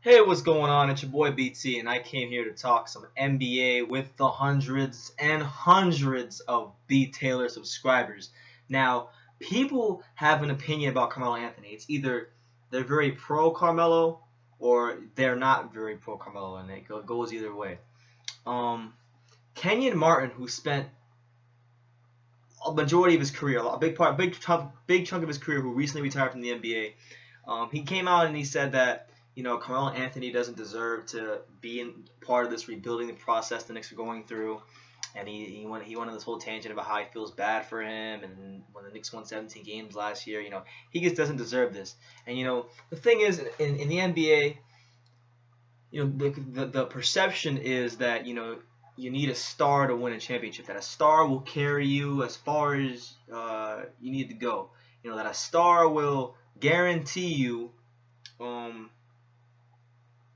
Hey, what's going on? It's your boy BT, and I came here to talk some NBA with the hundreds and hundreds of B Taylor subscribers. Now, people have an opinion about Carmelo Anthony. It's either they're very pro Carmelo or they're not very pro Carmelo, and it goes either way. Um, Kenyon Martin, who spent a majority of his career, a big chunk of his career, who recently retired from the NBA. He came out and he said that Carmelo Anthony doesn't deserve to be in part of this rebuilding process the Knicks are going through, and he went on this whole tangent about how he feels bad for him, and when the Knicks won 17 games last year, he just doesn't deserve this. And the thing is, in the NBA, the perception is that you need a star to win a championship. That a star will carry you as far as you need to go. That a star will guarantee you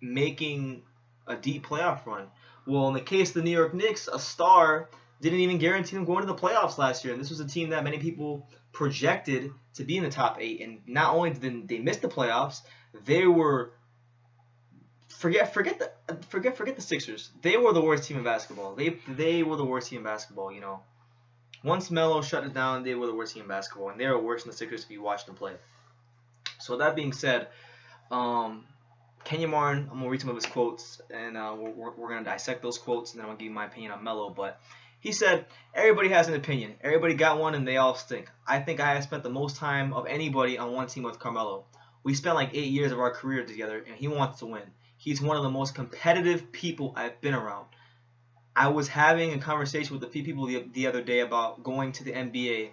making a deep playoff run. Well, in the case of the New York Knicks, a star didn't even guarantee them going to the playoffs last year. And this was a team that many people projected to be in the top 8. And not only did they miss the playoffs, they were forget the Sixers. They were the worst team in basketball. They were the worst team in basketball. Once Melo shut it down, they were the worst team in basketball, and they were worse than the Sixers if you watched them play. So that being said, Kenyon Martin, I'm gonna read some of his quotes, and we're gonna dissect those quotes, and then I'm gonna give you my opinion on Melo. But he said, "Everybody has an opinion. Everybody got one, and they all stink. I think I have spent the most time of anybody on one team with Carmelo. We spent like 8 years of our career together, and he wants to win. He's one of the most competitive people I've been around. I was having a conversation with a few people the other day about going to the NBA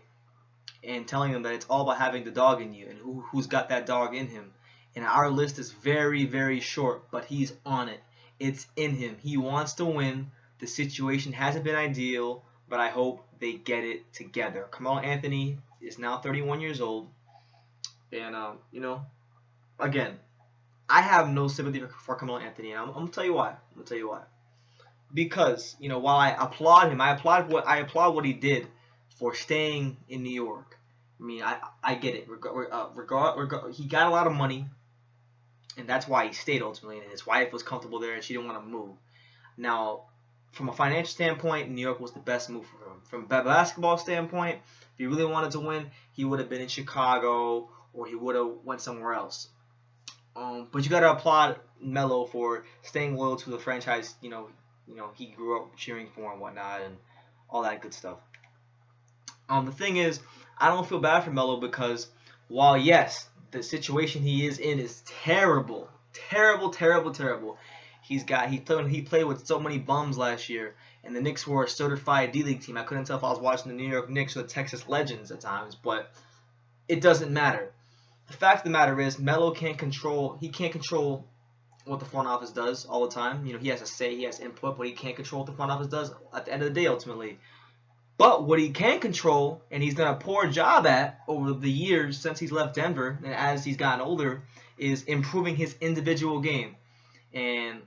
and telling them that it's all about having the dog in you and who's got that dog in him. And our list is very, very short, but he's on it. It's in him. He wants to win. The situation hasn't been ideal, but I hope they get it together." Carmelo Anthony is now 31 years old. And, again, I have no sympathy for Carmelo Anthony, and I'm gonna tell you why. Because while I applaud him, I applaud what he did for staying in New York. I mean, I get it. He got a lot of money, and that's why he stayed ultimately. And his wife was comfortable there, and she didn't want to move. Now, from a financial standpoint, New York was the best move for him. From a basketball standpoint, if he really wanted to win, he would have been in Chicago, or he would have went somewhere else. But you got to applaud Melo for staying loyal to the franchise. He grew up cheering for and whatnot, and all that good stuff. The thing is, I don't feel bad for Melo because while yes, the situation he is in is terrible, terrible. He played with so many bums last year, and the Knicks were a certified D-League team. I couldn't tell if I was watching the New York Knicks or the Texas Legends at times, but it doesn't matter. The fact of the matter is, Melo can't control what the front office does all the time. He has a say, he has input, but he can't control what the front office does at the end of the day, ultimately. But what he can control, and he's done a poor job at over the years since he's left Denver, and as he's gotten older, is improving his individual game. And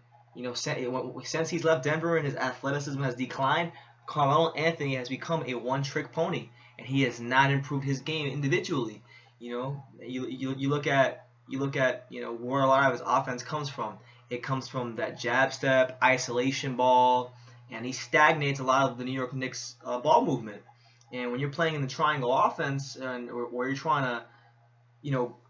since he's left Denver and his athleticism has declined, Carmelo Anthony has become a one-trick pony, and he has not improved his game individually. You look at where a lot of his offense comes from. It comes from that jab step, isolation ball, and he stagnates a lot of the New York Knicks ball movement. And when you're playing in the triangle offense, or you're trying to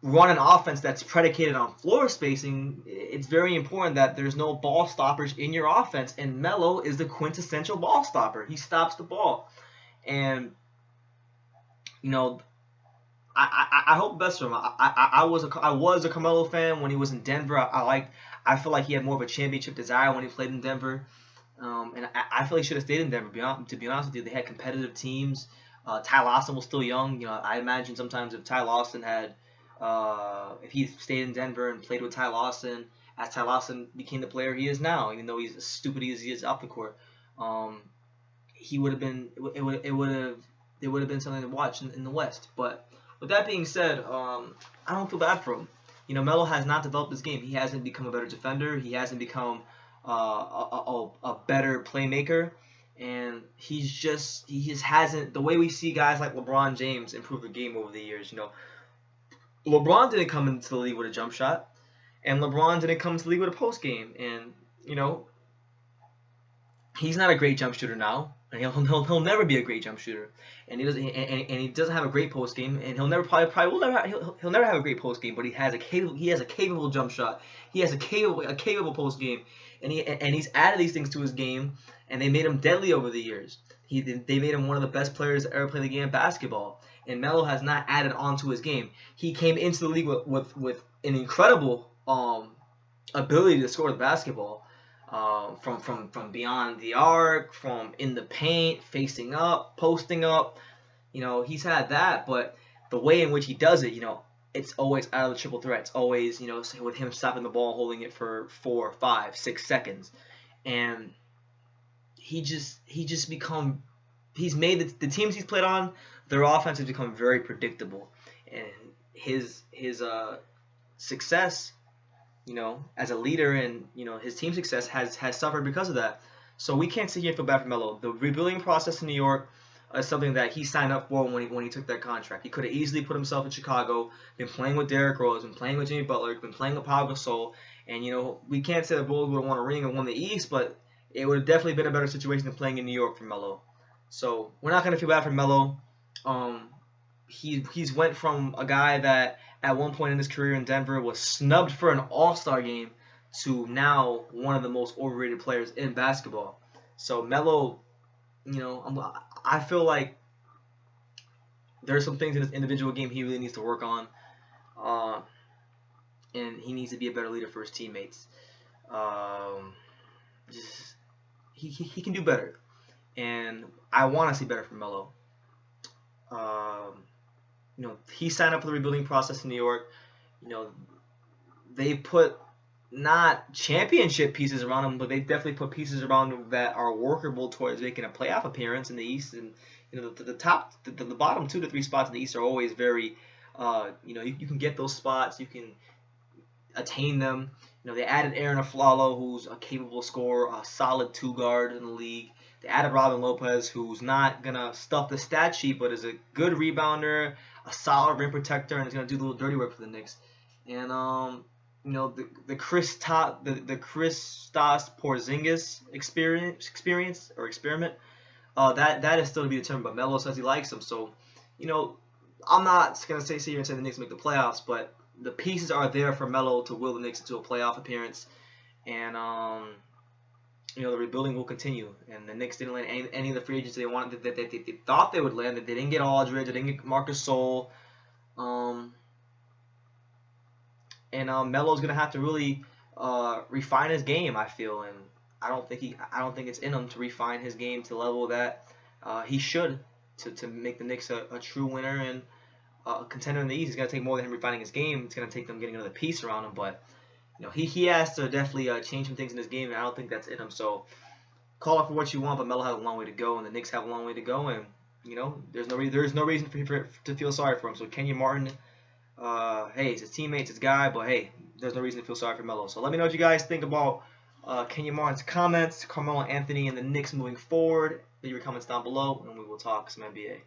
run an offense that's predicated on floor spacing, it's very important that there's no ball stoppers in your offense. And Melo is the quintessential ball stopper. He stops the ball, and I hope the best for him. I was a Carmelo fan when he was in Denver. I feel like he had more of a championship desire when he played in Denver, and I feel he should have stayed in Denver. To be honest with you, they had competitive teams. Ty Lawson was still young. I imagine sometimes if Ty Lawson if he stayed in Denver and played with Ty Lawson, as Ty Lawson became the player he is now, even though he's as stupid as he is off the court, he would have been. It would have been something to watch in the West, but. With that being said, I don't feel bad for him. Melo has not developed his game. He hasn't become a better defender. He hasn't become a better playmaker, and he just hasn't. The way we see guys like LeBron James improve the game over the years. LeBron didn't come into the league with a jump shot, and LeBron didn't come to the league with a post game, and he's not a great jump shooter now, and he'll never be a great jump shooter, and he doesn't have a great post game, and he'll never probably will never he'll never have a great post game, but he has a capable jump shot, he has a capable post game, and he's added these things to his game, and they made him deadly over the years. They made him one of the best players to ever play the game of basketball, and Melo has not added on to his game. He came into the league with an incredible ability to score the basketball. From beyond the arc, from in the paint, facing up, posting up, he's had that, but the way in which he does it, it's always out of the triple threat. It's always, with him stopping the ball, holding it for 4, 5, 6 seconds, and he's made the teams he's played on, their offense has become very predictable, and his success, as a leader, and his team success has suffered because of that. So we can't sit here and feel bad for Melo. The rebuilding process in New York is something that he signed up for when he took that contract. He could have easily put himself in Chicago, been playing with Derrick Rose, been playing with Jimmy Butler, been playing with Pau Gasol, and we can't say the Bulls would have won a ring and won the East, but it would have definitely been a better situation than playing in New York for Melo. So we're not gonna feel bad for Melo. He's went from a guy that at one point in his career in Denver was snubbed for an All-Star game to now one of the most overrated players in basketball. So Melo, I feel like there's some things in his individual game he really needs to work on, and he needs to be a better leader for his teammates. He can do better, and I want to see better from Melo. He signed up for the rebuilding process in New York. They put not championship pieces around him, but they definitely put pieces around him that are workable towards making a playoff appearance in the East. And the bottom 2 to 3 spots in the East are always very, you can get those spots, you can attain them. They added Aaron Aflalo, who's a capable scorer, a solid 2 guard in the league. They added Robin Lopez, who's not gonna stuff the stat sheet, but is a good rebounder, a solid rim protector, and is gonna do a little dirty work for the Knicks. And the Kristaps Porzingis experience or experiment, that is still to be determined. But Melo says he likes him, so I'm not gonna sit here and say the Knicks make the playoffs, but the pieces are there for Melo to will the Knicks into a playoff appearance, and the rebuilding will continue. And the Knicks didn't land any of the free agents they wanted that they thought they would land. That they didn't get Aldridge, they didn't get Marcus Gasol, and Melo's gonna have to really refine his game, I feel, and I don't think it's in him to refine his game to the level that he should to make the Knicks a true winner and a contender in the East. It's gonna take more than him refining his game. It's gonna take them getting another piece around him, but he has to definitely change some things in his game, and I don't think that's in him. So call it for what you want, but Melo has a long way to go, and the Knicks have a long way to go, and there's no reason for to feel sorry for him. So Kenyon Martin, hey, it's his teammates, his guy, but hey, there's no reason to feel sorry for Melo. So let me know what you guys think about Kenyon Martin's comments, Carmelo Anthony, and the Knicks moving forward. Leave your comments down below, and we will talk some NBA.